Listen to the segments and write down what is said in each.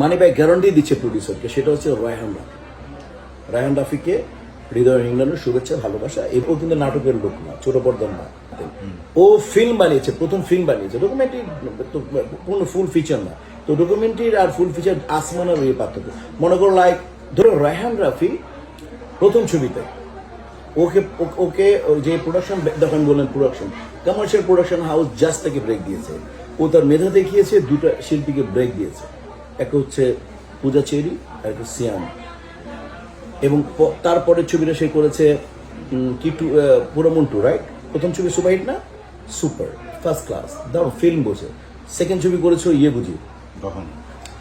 Money back guarantee দিচ্ছে প্রডিউসারকে, সেটা হচ্ছে রায়হান রাফি। রায়হান রাফিকে হৃদয় ইংল্যান্ডের শুভেচ্ছা ভালোবাসা। এরপর কিন্তু নাটকের লোক না, ছোট পর্দার না, ও ফিল্ম বানিয়েছে, প্রথম ফিল্ম বানিয়েছে, ডকুমেন্টারি পূর্ণ ফুল ফিচার না। তো ডকুমেন্টারি আর ফুল ফিচার আসমান আর এই পার্থক্য। মনে করো লাইক ধরো রায়হান রাফি প্রথম ছবিতে ওকে ওকে যে প্রোডাকশন, দেখেন বললেন production, commercial production house just তাকে ব্রেক দিয়েছে। ও তার মেধা দেখিয়েছে, দুটো শিল্পীকে ব্রেক দিয়েছে, একটা হচ্ছে পূজা চেরি আর একটা সিয়াম। এবং তারপরের ছবিটা সে করেছে কিটু পুরমন্টু, রাইট? প্রথম ছবি সুপারহিট না? সুপার ফার্স্ট ক্লাস, দারুণ ফিল্ম বসে। সেকেন্ড ছবি করেছে ইয়ে বুঝি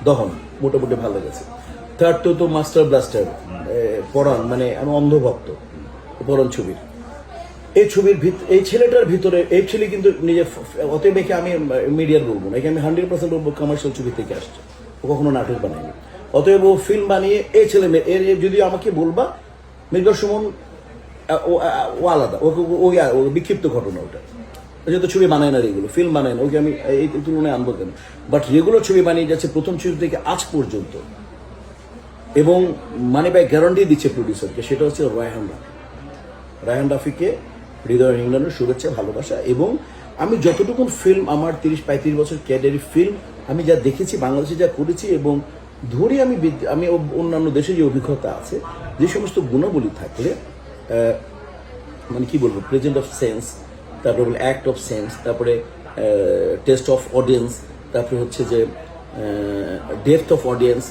দহন, মোটামুটি ভালো লেগেছে। থার্ড তো মাস্টার ব্লাস্টার পরাণ, মানে আমি অন্ধভক্ত পরাণ ছবির। এই ছেলেটার ভিতরে, এই ছেলে কিন্তু নিজে, অতএব একে আমি মিডিয়ার বলবো না, একে আমি 100% বলবো কমার্শিয়াল ছবি থেকে আসছে, ও কখনো নাটক বানায়নি। অতএব ও ফিল্ম বানিয়ে এই ছেলে মেয়ে, এর যদি আমাকে বলবা মির্জা সুমন ও আলাদা, ও বিক্ষিপ্ত ঘটনা, ওটা যেহেতু ছবি বানায় না, এগুলো ফিল্ম বানায় না, ওকে আমি এই তুলনায় আনবো কেন? বাট রেগুলার ছবি বানিয়ে যাচ্ছে প্রথম ছবি থেকে আজ পর্যন্ত, এবং মানি ব্যাক গ্যারান্টি দিচ্ছে প্রডিউসারকে, সেটা হচ্ছে রায়হান রাফি। রায়হান রাফিকে হৃদয় ইংল্যান্ডের শুভেচ্ছা ভালোবাসা। এবং আমি যতটুকু ফিল্ম, আমার 30-35 বছর ক্যারিয়ারি ফিল্ম আমি যা দেখেছি, বাংলাদেশে যা করেছি, এবং ধরি আমি অন্যান্য দেশে যে অভিজ্ঞতা আছে, যে সমস্ত গুণাবলী থাকলে মানে কি বলবো, প্রেজেন্ট অফ সেন্স, তারপরে অ্যাক্ট অফ সেন্স, তারপরে টেস্ট অফ অডিয়েন্স, তারপরে হচ্ছে যে ডেপথ অফ অডিয়েন্স,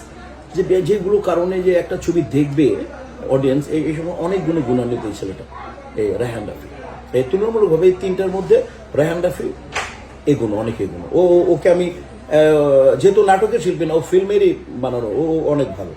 যেগুলো কারণে যে একটা ছবি দেখবে অডিয়েন্স, এই সময় অনেক গুণান্বিত এই ছেলেটা, এই রায়হান রাফি। এই তুলনামূলকভাবে এই তিনটার মধ্যে রায়হান রাফি এগুলো, অনেক এগুলো। ওকে আমি যেহেতু নাটকের শিল্পী না, ও ফিল্মেরই বানানো, ও অনেক ভালো।